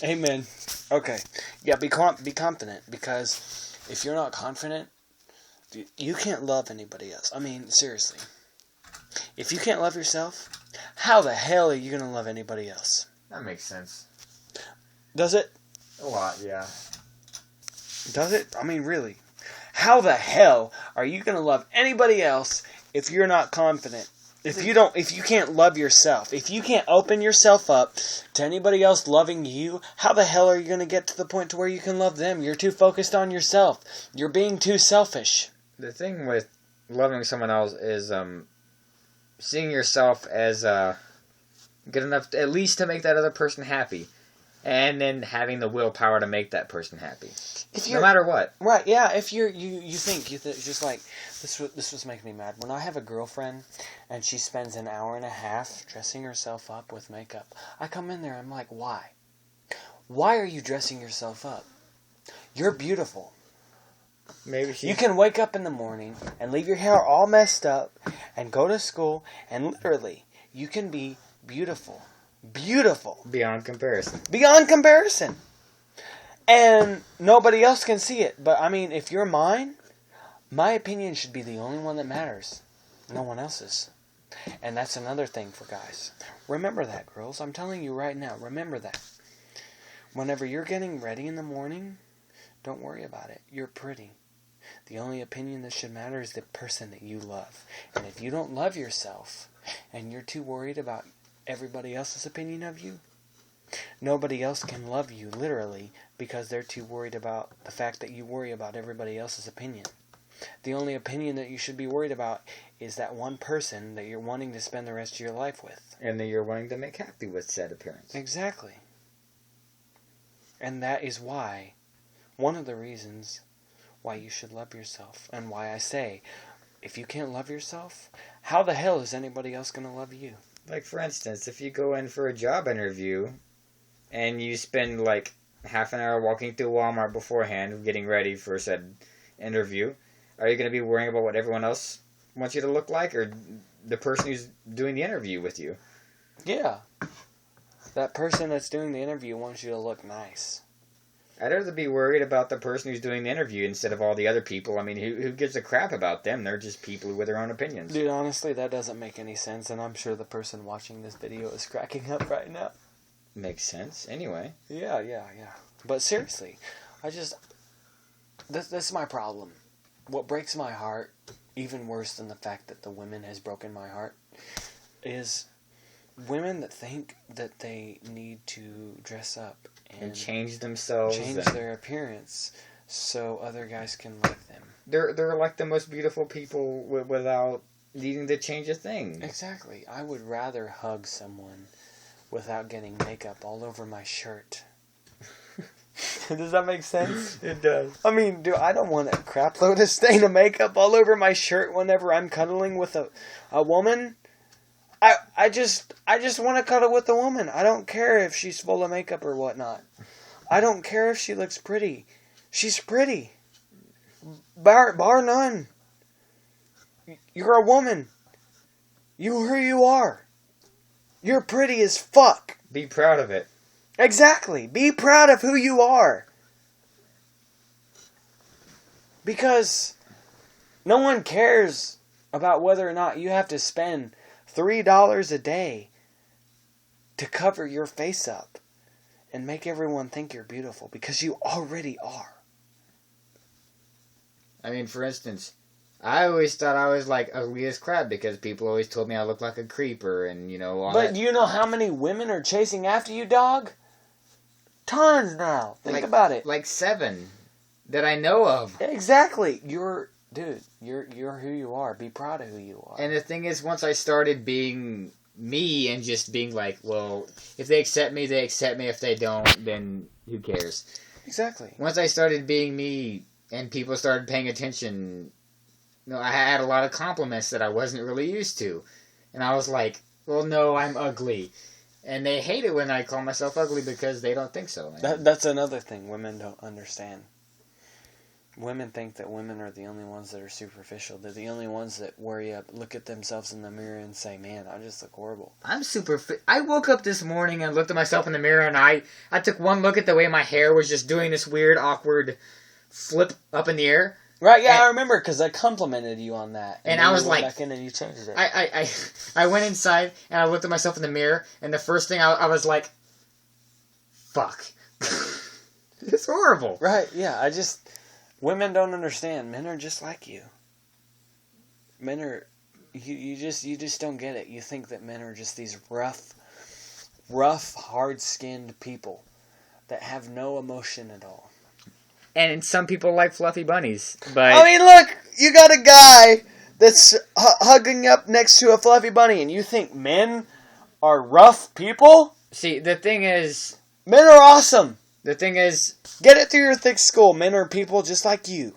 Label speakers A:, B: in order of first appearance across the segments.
A: Amen. Okay. Yeah, be confident, because if you're not confident, you can't love anybody else. I mean, seriously. If you can't love yourself, how the hell are you going to love anybody else?
B: That makes sense.
A: Does it?
B: A lot, yeah.
A: Does it? I mean, really. How the hell are you going to love anybody else if you're not confident? If you can't love yourself, if you can't open yourself up to anybody else loving you, how the hell are you going to get to the point to where you can love them? You're too focused on yourself. You're being too selfish.
B: The thing with loving someone else is seeing yourself as good enough at least to make that other person happy, and then having the willpower to make that person happy, no matter what.
A: Right? Yeah. If you think just like this was making me mad when I have a girlfriend and she spends an hour and a half dressing herself up with makeup. I come in there, I'm like, why? Why are you dressing yourself up? You're beautiful.
B: Maybe
A: You can wake up in the morning and leave your hair all messed up and go to school, and literally you can be beautiful. Beautiful.
B: Beyond comparison.
A: Beyond comparison. And nobody else can see it. But I mean, if you're mine, my opinion should be the only one that matters. No one else's. And that's another thing for guys. Remember that, girls. I'm telling you right now. Remember that. Whenever you're getting ready in the morning, don't worry about it. You're pretty. The only opinion that should matter is the person that you love. And if you don't love yourself, and you're too worried about everybody else's opinion of you, nobody else can love you, literally, because they're too worried about the fact that you worry about everybody else's opinion. The only opinion that you should be worried about is that one person that you're wanting to spend the rest of your life with.
B: And that you're wanting to make happy with said appearance.
A: Exactly. And that is why, one of the reasons why you should love yourself, and why I say, if you can't love yourself, how the hell is anybody else going to love you?
B: Like, for instance, if you go in for a job interview and you spend like half an hour walking through Walmart beforehand getting ready for said interview, are you going to be worrying about what everyone else wants you to look like, or the person who's doing the interview with you?
A: Yeah. That person that's doing the interview wants you to look nice.
B: I'd rather be worried about the person who's doing the interview instead of all the other people. I mean, who gives a crap about them? They're just people with their own opinions.
A: Dude, honestly, that doesn't make any sense, and I'm sure the person watching this video is cracking up right now.
B: Makes sense. Anyway.
A: Yeah. But seriously, this is my problem. What breaks my heart, even worse than the fact that the women has broken my heart, is women that think that they need to dress up and
B: change themselves,
A: change their appearance so other guys can like them.
B: They're like the most beautiful people without needing to change a thing.
A: Exactly. I would rather hug someone without getting makeup all over my shirt. Does that make sense?
B: It does.
A: I mean, dude, I don't want a crap load of stain of makeup all over my shirt whenever I'm cuddling with a woman. I just want to cuddle with a woman. I don't care if she's full of makeup or whatnot. I don't care if she looks pretty. She's pretty. Bar none. You're a woman. You're who you are. You're pretty as fuck.
B: Be proud of it.
A: Exactly. Be proud of who you are. Because no one cares about whether or not you have to spend $3 a day to cover your face up and make everyone think you're beautiful, because you already are.
B: I mean, for instance, I always thought I was like ugly as crap because people always told me I looked like a creeper, and you know all
A: But you know how many women are chasing after you, dog? Tons now. Think about it.
B: Like 7 that I know of.
A: Exactly. You're who you are. Be proud of who you are.
B: And the thing is, once I started being me and just being like, well, if they accept me, they accept me. If they don't, then who cares?
A: Exactly.
B: Once I started being me and people started paying attention, you know, I had a lot of compliments that I wasn't really used to. And I was like, well, no, I'm ugly. And they hate it when I call myself ugly because they don't think so.
A: That's another thing women don't understand. Women think that women are the only ones that are superficial. They're the only ones that worry up, look at themselves in the mirror and say, man, I just look horrible.
B: I'm super fit. I woke up this morning and looked at myself in the mirror, and I took one look at the way my hair was just doing this weird, awkward flip up in the air.
A: Right, yeah,
B: And-
A: I remember, because I complimented you on that.
B: And
A: then
B: I was
A: you went
B: like-
A: back in and you changed it.
B: I went inside, and I looked at myself in the mirror, and the first thing I was like, fuck. It's horrible.
A: Right, yeah, women don't understand. Men are just like you. Men are, you just don't get it. You think that men are just these rough, hard-skinned people that have no emotion at all.
B: And some people like fluffy bunnies, but
A: I mean, look, you got a guy that's hugging up next to a fluffy bunny, and you think men are rough people?
B: see, the thing is,
A: Men are awesome. Get it through your thick skull. Men are people just like you.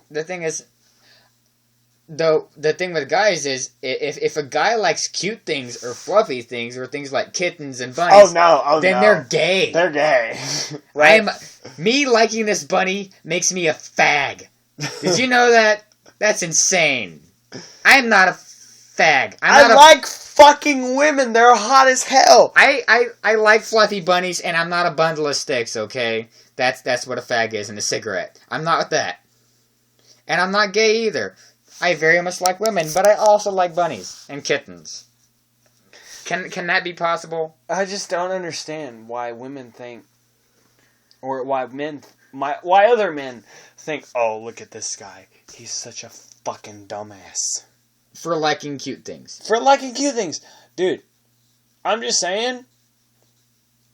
B: though, the thing with guys is, if a guy likes cute things or fluffy things or things like kittens and bunnies, then they're gay.
A: They're gay.
B: Me liking this bunny makes me a fag. Did you know that? That's insane. I am not a fag.
A: I like fucking women. They're hot as hell.
B: I like fluffy bunnies, and I'm not a bundle of sticks, okay? That's what a fag is in a cigarette. I'm not that. And I'm not gay either. I very much like women, but I also like bunnies and kittens. Can that be possible?
A: I just don't understand why women think, or why other men think, oh, look at this guy. He's such a fucking dumbass.
B: For liking cute things.
A: For liking cute things. Dude, I'm just saying,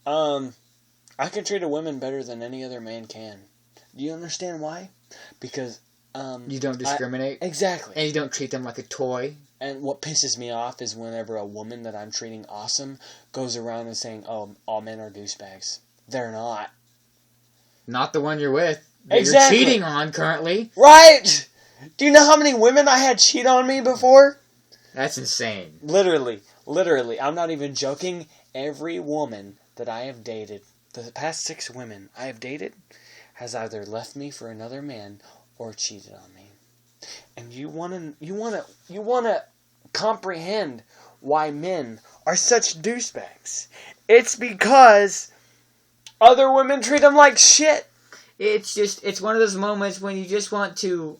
A: I can treat a woman better than any other man can. Do you understand why? Because,
B: You don't discriminate.
A: exactly.
B: And you don't treat them like a toy.
A: And what pisses me off is whenever a woman that I'm treating awesome goes around and saying, oh, all men are douchebags. They're not.
B: Not the one you're with. That
A: Exactly.
B: You're cheating on currently.
A: Right! Do you know how many women I had cheat on me before?
B: That's insane.
A: Literally. I'm not even joking. Every woman that I have dated, the past 6 women I have dated, has either left me for another man or cheated on me. And you wanna comprehend why men are such douchebags. It's because other women treat them like shit.
B: It's one of those moments when you just want to...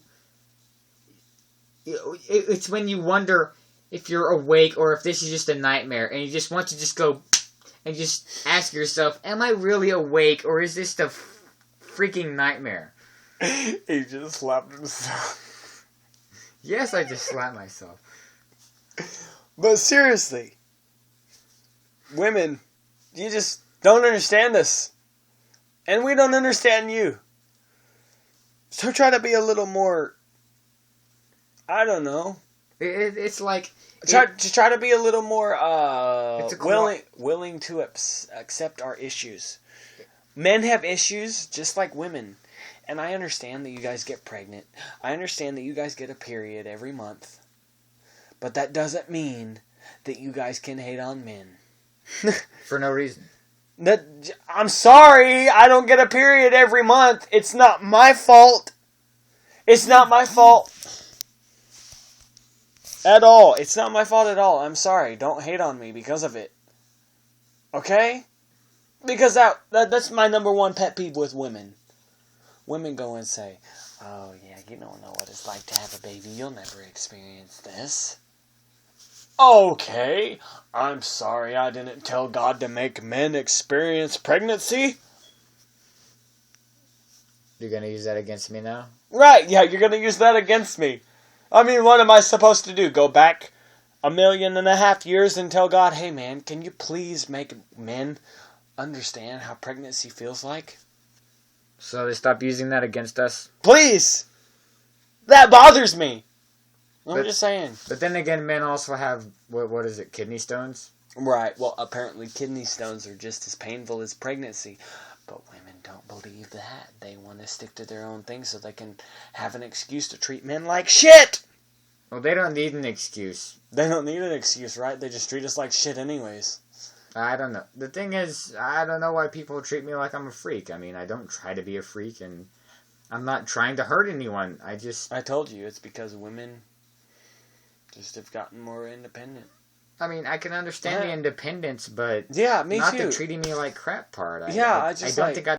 B: It's when you wonder if you're awake or if this is just a nightmare, and you just want to just go and just ask yourself, am I really awake, or is this the freaking nightmare?
A: He just slapped himself.
B: Yes, I just slapped myself.
A: But seriously, women, you just don't understand this. And we don't understand you. So try to be a little more, I don't know.
B: It's like...
A: Try to be a little more willing to accept our issues. Men have issues just like women. And I understand that you guys get pregnant. I understand that you guys get a period every month. But that doesn't mean that you guys can hate on men.
B: For no reason.
A: I'm sorry, I don't get a period every month. It's not my fault. It's not my fault. At all. It's not my fault at all. I'm sorry. Don't hate on me because of it. Okay? Because that's my number one pet peeve with women. Women go and say, oh yeah, you don't know what it's like to have a baby. You'll never experience this. Okay. I'm sorry I didn't tell God to make men experience pregnancy.
B: You're gonna use that against me now?
A: Right, yeah, you're gonna use that against me. I mean, what am I supposed to do? Go back 1.5 million years and tell God, hey man, can you please make men understand how pregnancy feels like?
B: So they stop using that against us?
A: Please! That bothers me! I'm just saying.
B: But then again, men also have, what is it, kidney stones?
A: Right, well, apparently kidney stones are just as painful as pregnancy. But women don't believe that. They want to stick to their own thing so they can have an excuse to treat men like shit!
B: Well, they don't need an excuse.
A: They don't need an excuse, right? They just treat us like shit anyways.
B: I don't know. The thing is, I don't know why people treat me like I'm a freak. I mean, I don't try to be a freak, and I'm not trying to hurt anyone. I
A: told you, it's because women just have gotten more independent.
B: I mean, I can understand the independence, but
A: yeah, me
B: not
A: too.
B: the treating me like crap part.
A: I don't think I